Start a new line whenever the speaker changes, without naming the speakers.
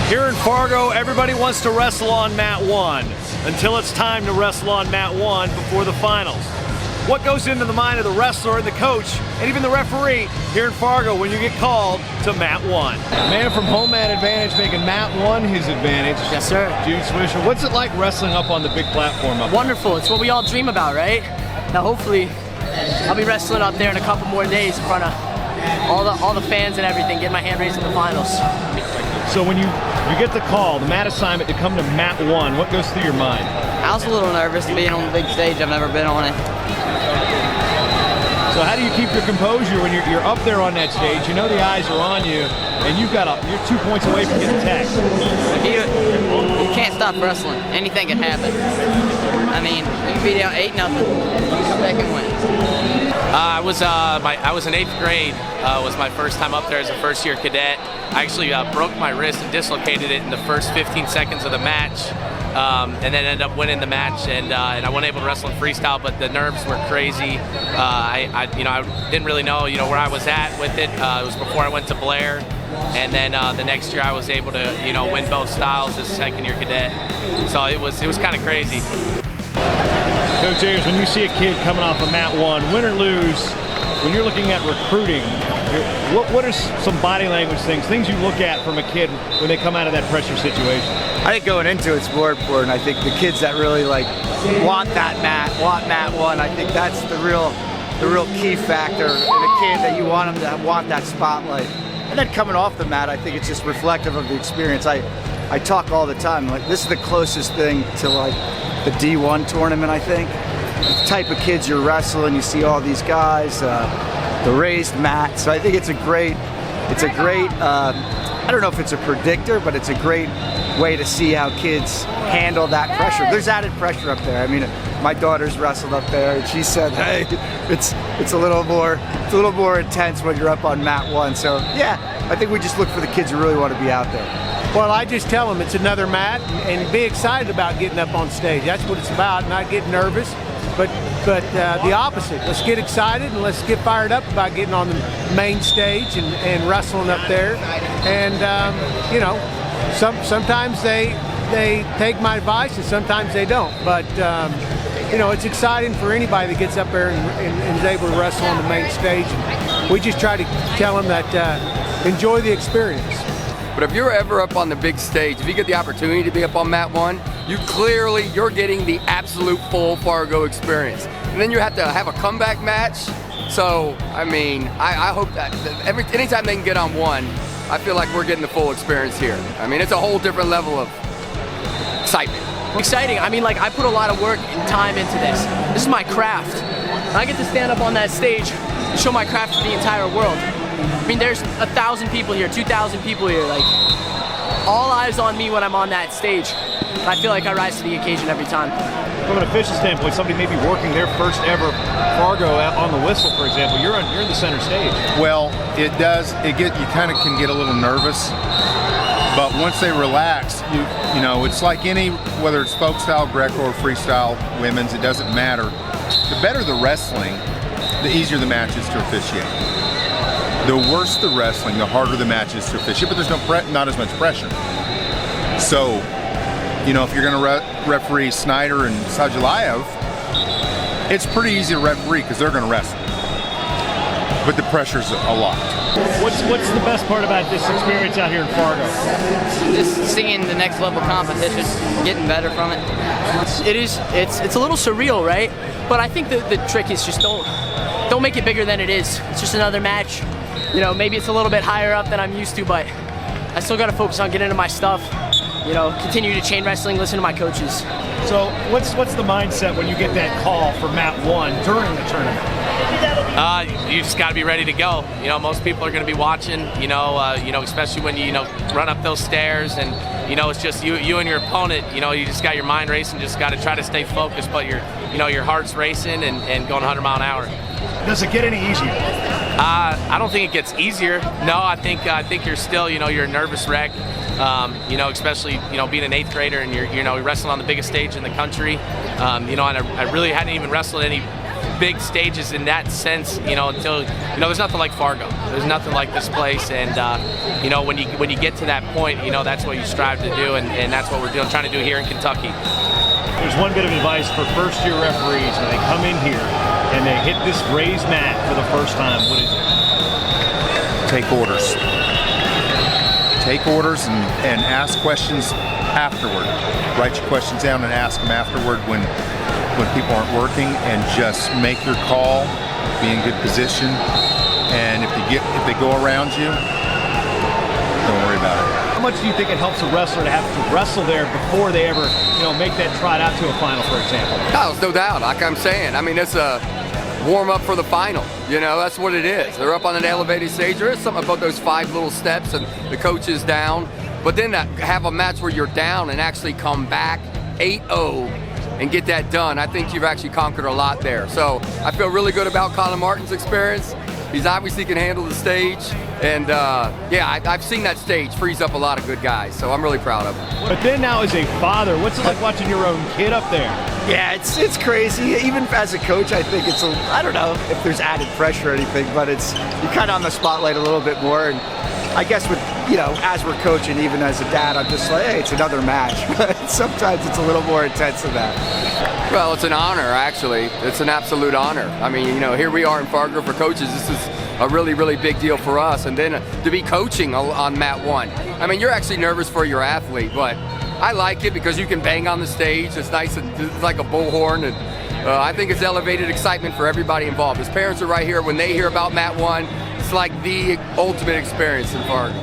Here in Fargo, everybody wants to wrestle on mat 1 until it's time to wrestle on mat 1 before the finals. What goes into the mind of the wrestler and the coach and even the referee here in Fargo when you get called to mat 1? Man from Home Mat Advantage making mat 1 his advantage.
Yes, sir.
Jude Swisher, what's it like wrestling up on the big platform up there?
Wonderful. It's what we all dream about, right? Now hopefully I'll be wrestling up there in a couple more days in front of all the fans and everything, getting my hand raised in the finals.
So when you get the call, the mat assignment to come to mat 1, what goes through your mind?
I was a little nervous being on the big stage. I've never been on it.
So how do you keep your composure when you're up there on that stage? You know the eyes are on you, and you're 2 points away from getting tagged.
You can't stop wrestling. Anything can happen. I mean, you can be down 8-0. You come back and win.
I was in 8th grade. Was my first time up there as a first-year cadet. I actually broke my wrist and dislocated it in the first 15 seconds of the match, and then ended up winning the match. And I wasn't able to wrestle in freestyle, but the nerves were crazy. I didn't really know where I was at with it. It was before I went to Blair, and then the next year I was able to win both styles as a second-year cadet. So it was kind of crazy.
Coach Ayres, when you see a kid coming off of mat 1, win or lose, when you're looking at recruiting, what are some body language things you look at from a kid when they come out of that pressure situation?
I think going into it's more important. I think the kids that really want mat 1, I think that's the real key factor in a kid, that you want them to want that spotlight. And then coming off the mat, I think it's just reflective of the experience. I talk all the time, this is the closest thing to the D1 tournament, I think. The type of kids you're wrestling, you see all these guys, the raised mat. So I think it's a great, I don't know if it's a predictor, but it's a great way to see how kids handle that pressure. There's added pressure up there. I mean, my daughter's wrestled up there, and she said, hey, it's a little more intense when you're up on mat 1. So yeah, I think we just look for the kids who really want to be out there.
Well, I just tell them it's another mat, and be excited about getting up on stage. That's what it's about, not get nervous, but the opposite. Let's get excited and let's get fired up about getting on the main stage and wrestling up there. And sometimes they take my advice and sometimes they don't. But it's exciting for anybody that gets up there and is able to wrestle on the main stage. And we just try to tell them that enjoy the experience.
But if you're ever up on the big stage, if you get the opportunity to be up on mat 1, you're getting the absolute full Fargo experience. And then you have to have a comeback match. So, I mean, I hope that anytime they can get on 1, I feel like we're getting the full experience here. I mean, it's a whole different level of excitement.
Exciting. I mean, I put a lot of work and time into this. This is my craft. I get to stand up on that stage and show my craft to the entire world. I mean, there's 1,000 people here, 2,000 people here. All eyes on me when I'm on that stage. I feel like I rise to the occasion every time.
From an official standpoint, somebody may be working their first ever Fargo on the whistle, for example. You're in the center stage.
Well, it does. You kind of can get a little nervous, but once they relax, it's like whether it's folk style, Greco, or freestyle women's, it doesn't matter. The better the wrestling, the easier the match is to officiate. The worse the wrestling, the harder the match is to officiate, but there's not as much pressure. So, if you're going to referee Snyder and Sajalayev, it's pretty easy to referee because they're going to wrestle. But the pressure's a lot.
What's the best part about this experience out here in Fargo?
Just seeing the next level competition, getting better from it.
It's a little surreal, right? But I think the trick is just don't make it bigger than it is. It's just another match. Maybe it's a little bit higher up than I'm used to, but I still got to focus on getting into my stuff. Continue to chain wrestling, listen to my coaches.
So what's the mindset when you get that call for mat 1 during the tournament?
You just got to be ready to go. Most people are going to be watching. Especially when you run up those stairs, and it's just you and your opponent. You just got your mind racing. Just got to try to stay focused, but your heart's racing and going 100 mile an hour.
Does it get any easier?
I don't think it gets easier. No, I think you're still, you're a nervous wreck. Especially, being an 8th grader and you're wrestling on the biggest stage in the country. And I really hadn't even wrestled any big stages in that sense, until, there's nothing like Fargo. There's nothing like this place, and when you get to that point, that's what you strive to do, and that's what we're trying to do here in Kentucky.
There's one bit of advice for first-year referees when they come in here and they hit this raised mat for the first time. What is it?
Take orders. Take orders and ask questions afterward. Write your questions down and ask them afterward when people aren't working, and just make your call, be in good position, and if they go around you, don't worry about it.
How much do you think it helps a wrestler to have to wrestle there before they ever, make that trot out to a final, for example?
Oh, no doubt. Like I'm saying, I mean, it's a warm up for the final. That's what it is. They're up on an elevated stage. There is something about those 5 little steps, and the coach is down. But then to have a match where you're down and actually come back 8-0 and get that done, I think you've actually conquered a lot there. So I feel really good about Colin Martin's experience. He's obviously can handle the stage, and I've seen that stage freeze up a lot of good guys, so I'm really proud of him.
But then now as a father, what's it like watching your own kid up there?
Yeah, it's crazy. Even as a coach, I think I don't know if there's added pressure or anything, but you're kind of on the spotlight a little bit more. And I guess with, as we're coaching, even as a dad, I'm just like, hey, it's another match. But sometimes it's a little more intense than that.
Well, it's an honor, actually. It's an absolute honor. I mean, here we are in Fargo for coaches. This is a really, really big deal for us. And then to be coaching on mat 1. I mean, you're actually nervous for your athlete, but I like it because you can bang on the stage. It's nice, and it's like a bullhorn, and I think it's elevated excitement for everybody involved. His parents are right here. When they hear about mat 1, it's like the ultimate experience in Fargo.